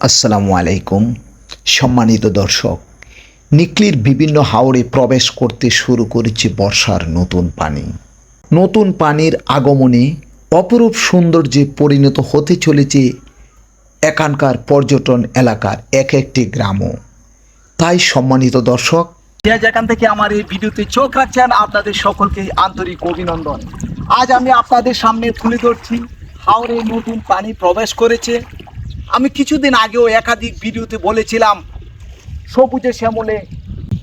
আসসালামু আলাইকুম সম্মানিত দর্শক, নিকলির বিভিন্ন হাওরে প্রবেশ করতে শুরু করেছে বর্ষার নতুন পানির আগমনে অপরূপ সৌন্দর্যে পরিণত হতে চলেছে এখানকার পর্যটন এলাকার এক একটি গ্রামও। তাই সম্মানিত দর্শক, যেখান থেকে আমার এই ভিডিওতে চোখ রাখছেন, আপনাদের সকলকে আন্তরিক অভিনন্দন। আজ আমি আপনাদের সামনে তুলে ধরছি হাওরে নতুন পানি প্রবেশ করেছে। আমি কিছুদিন আগেও একাধিক ভিডিওতে বলেছিলাম সবুজে শ্যামলে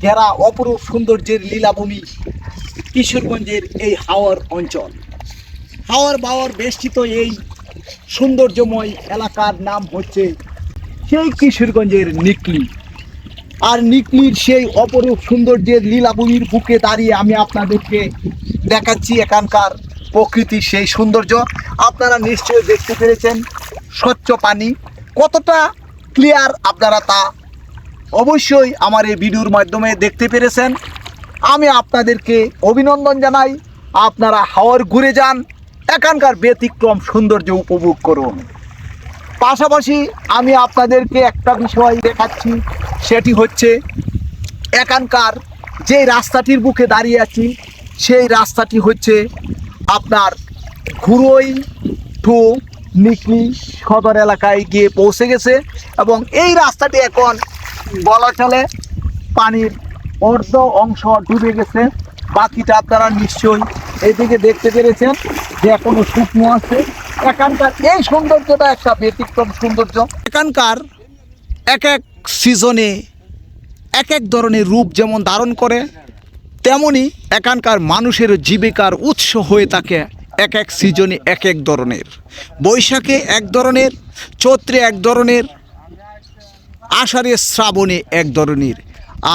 ঘেরা অপরূপ সৌন্দর্যের লীলাভূমি কিশোরগঞ্জের এই হাওর অঞ্চল। হাওর বাওয়ার বেষ্টিত এই সৌন্দর্যময় এলাকার নাম হচ্ছে সেই কিশোরগঞ্জের নিকলি। আর নিকলির সেই অপরূপ সৌন্দর্যের লীলাভূমির বুকে দাঁড়িয়ে আমি আপনাদেরকে দেখাচ্ছি এখানকার প্রকৃতির সেই সৌন্দর্য। আপনারা নিশ্চয়ই দেখতে পেরেছেন স্বচ্ছ পানি কতটা ক্লিয়ার, আপনারা তা অবশ্যই আমার এই ভিডিওর মাধ্যমে দেখতে পেরেছেন। আমি আপনাদেরকে অভিনন্দন জানাই। আপনারা হাওর ঘুরে যান, এখানকার ব্যতিক্রম সৌন্দর্য উপভোগ করুন। পাশাপাশি আমি আপনাদেরকে একটা বিষয় দেখাচ্ছি, সেটি হচ্ছে এখানকার যে রাস্তাটির বুকে দাঁড়িয়ে আছি, সেই রাস্তাটি হচ্ছে আপনার ঘুরোই টু নিকলি সদর এলাকায় গিয়ে পৌঁছে গেছে। এবং এই রাস্তাটি এখন বলা চলে পানির অর্ধ অংশ ডুবে গেছে, বাকিটা আপনারা নিশ্চয়ই এইদিকে দেখতে পেরেছেন যে এখনো শুকনো আছে। এখানকার এই সৌন্দর্যটা একটা ব্যতিক্রম সৌন্দর্য। এখানকার এক এক সিজনে এক এক ধরনের রূপ যেমন ধারণ করে, তেমনি এখানকার মানুষের জীবিকার উৎস হয়ে থাকে এক এক সিজনে এক এক ধরনের। বৈশাখে এক ধরনের, চৈত্রে এক ধরনের, আষাঢ়ে শ্রাবণে এক ধরনের।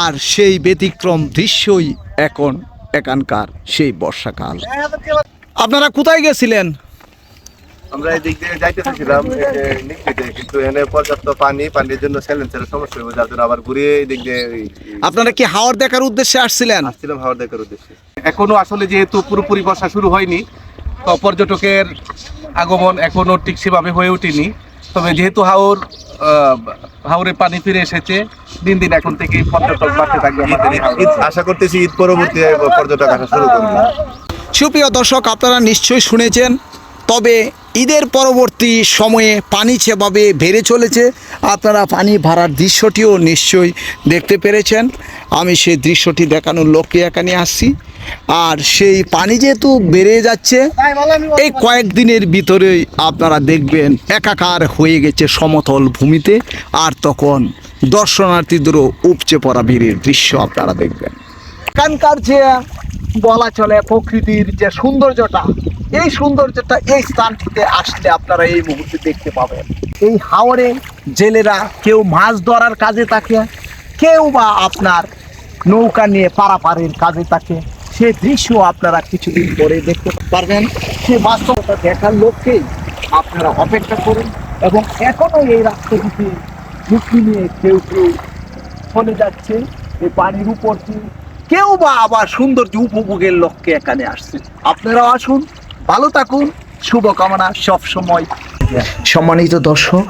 আর সেই ব্যতিক্রম দৃশ্যই এখন এখানকার সেই বর্ষাকাল। আপনারা কোথায় গেছিলেন? আমরা এই দিক দিয়ে যাইতেছিলাম নিকলিতে, কিন্তু এখানে পর্যাপ্ত পানির জন্য স্যালেন্সের সমস্যা হয়ে যার জন্য আবার ঘুরে এই দিক দিয়ে। আপনারা কি হাওর দেখার উদ্দেশ্যে আসছিলেন? আসছিলাম হাওর দেখার উদ্দেশ্যে। এখনো আসলে যেহেতু পুরোপুরি বর্ষা শুরু হয়নি, তো পর্যটকের আগমন এখনো ঠিক সেভাবে হয়ে ওঠেনি। তবে যেহেতু হাওরে পানি ফিরে এসেছে, দিন দিন এখন থেকে পর্যটক বাড়তে থাকবে। আশা করতেছি ঈদ পরবর্তী পর্যটক আসা শুরু করবে। সুপ্রিয় দর্শক, আপনারা নিশ্চয়ই শুনেছেন, তবে ঈদের পরবর্তী সময়ে পানি যেভাবে বেড়ে চলেছে, আপনারা পানি ভাড়ার দৃশ্যটিও নিশ্চয়ই দেখতে পেরেছেন। আমি সেই দৃশ্যটি দেখানোর লক্ষ্যে এখানে আসছি। আর সেই পানি যেহেতু বেড়ে যাচ্ছে, এই কয়েকদিনের ভিতরেই আপনারা দেখবেন একাকার হয়ে গেছে সমতল ভূমিতে। আর তখন দর্শনার্থীদেরও উপচে পড়া ভিড়ের দৃশ্য আপনারা দেখবেন। এখানকার যে বলা চলে প্রকৃতির যে সৌন্দর্যটা, এই সৌন্দর্যটা এই স্থানটিতে আসলে আপনারা এই মুহূর্তে দেখতে পাবেন। এই হাওরে জেলেরা কেউ মাছ ধরার কাজে থাকে, কেউ বা আপনার নৌকা নিয়ে পারাপারের কাজে থাকে। সেই দৃশ্য আপনারা কিছুদিন পরে দেখতে পারবেন। সেই বাস্তবতা দেখার লক্ষ্যেই আপনারা অপেক্ষা করুন। এবং এখনো এই রাস্তাটিতে ঝুঁকি নিয়ে কেউ কেউ চলে যাচ্ছে এই পানির উপর দিয়ে, কেউ বা আবার সৌন্দর্য উপভোগের লক্ষ্যে এখানে আসছে। আপনারাও আসুন, ভালো থাকুন, শুভকামনা সবসময়। সম্মানিত দর্শক,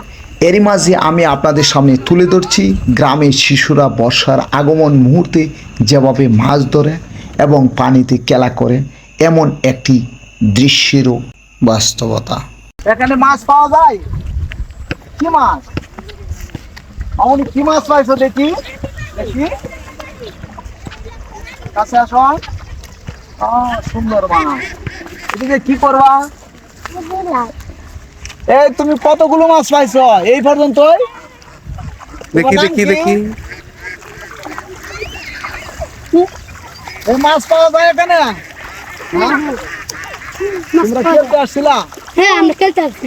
এরই মাঝে আমি আপনাদের সামনে তুলে ধরছি গ্রামের শিশুরা বর্ষার আগমন মুহূর্তে যেভাবে মাছ ধরে এবং পানিতে খেলা করে, এমন একটি দৃশ্যেরও বাস্তবতা। এখানে মাছ পাওয়া যায়? কি মাছ? আমি কি মাছ পাইছো দেখি দেখি, কাছে আসো। সুন্দর মাছ। এদিকে কি করবা? এই তুমি কতগুলো মাছ পাইছো এই পর্যন্ত? দেখি দেখি দেখি, এই মাছ পাওয়া যায় এখানে? তোমরা খেলতে আসছিলা? হ্যাঁ, আমরা খেলতে আসছি।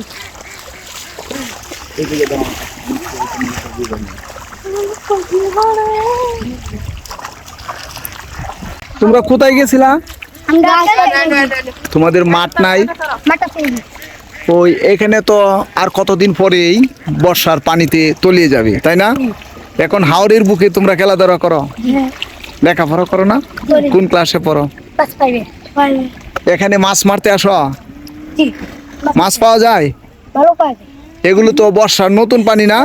তোমরা কোথায় গেছিলা? তোমাদের মাঠ নাই? ওই এখানে তো আর কতদিন পরেই বর্ষার পানিতে তলিয়ে যাবে, তাই না? এখন হাওরের বুকে তোমরা খেলাধুলা করো, লেখাপড়া করো না? কোন ক্লাসে পড়ো? এখানে মাছ মারতে আসো? মাছ পাওয়া যায়? এগুলো তো বর্ষার নতুন পানি না?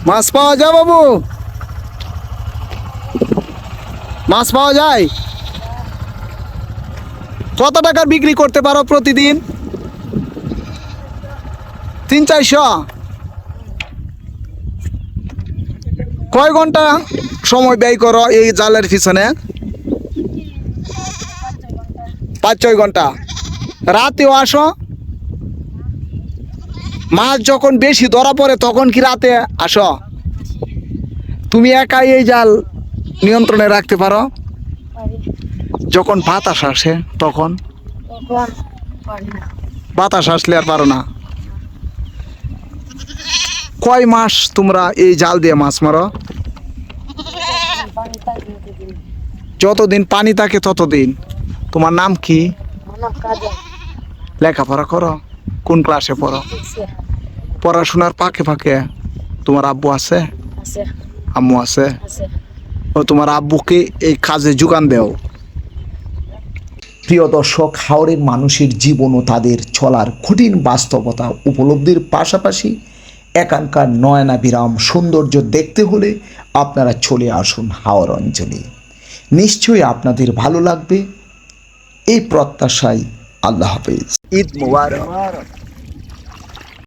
মাছ পাওয়া যায় বাবু? মাছ পাওয়া যায়? কত টাকার বিক্রি করতে পারো প্রতিদিন? 300-400? কয় ঘন্টা সময় ব্যয় করো এই জালের পিছনে? 5-6 ঘন্টা। রাতেও আসো? মাছ যখন বেশি ধরা পড়ে তখন কি রাতে আসো? তুমি একাই এই জাল নিয়ন্ত্রণে রাখতে পারো? যখন বাতাস আসে তখন? বাতাস আসলে আর পারো না। কয় মাস তোমরা এই জাল দিয়ে মাছ মারো? যতদিন পানি থাকে ততদিন। তোমার নাম কি? লেখাপড়া করো? কোন ক্লাসে পড়ো? পড়াশোনার ফাঁকে ফাঁকে তোমার আব্বু আছে? আম্মু আছে? ও তোমার আব্বুকে এই কাজে যোগান দেও। প্রিয় দর্শক, হাওরের মানুষের জীবন ও তাদের চলার কঠিন বাস্তবতা উপলব্ধির পাশাপাশি এখানকার নয়নাভিরাম সৌন্দর্য দেখতে হলে আপনারা চলে আসুন হাওর অঞ্চলে। নিশ্চয়ই আপনাদের ভালো লাগবে এই প্রত্যাশায়। আল্লাহ হাফেজ। ঈদ মুবারক।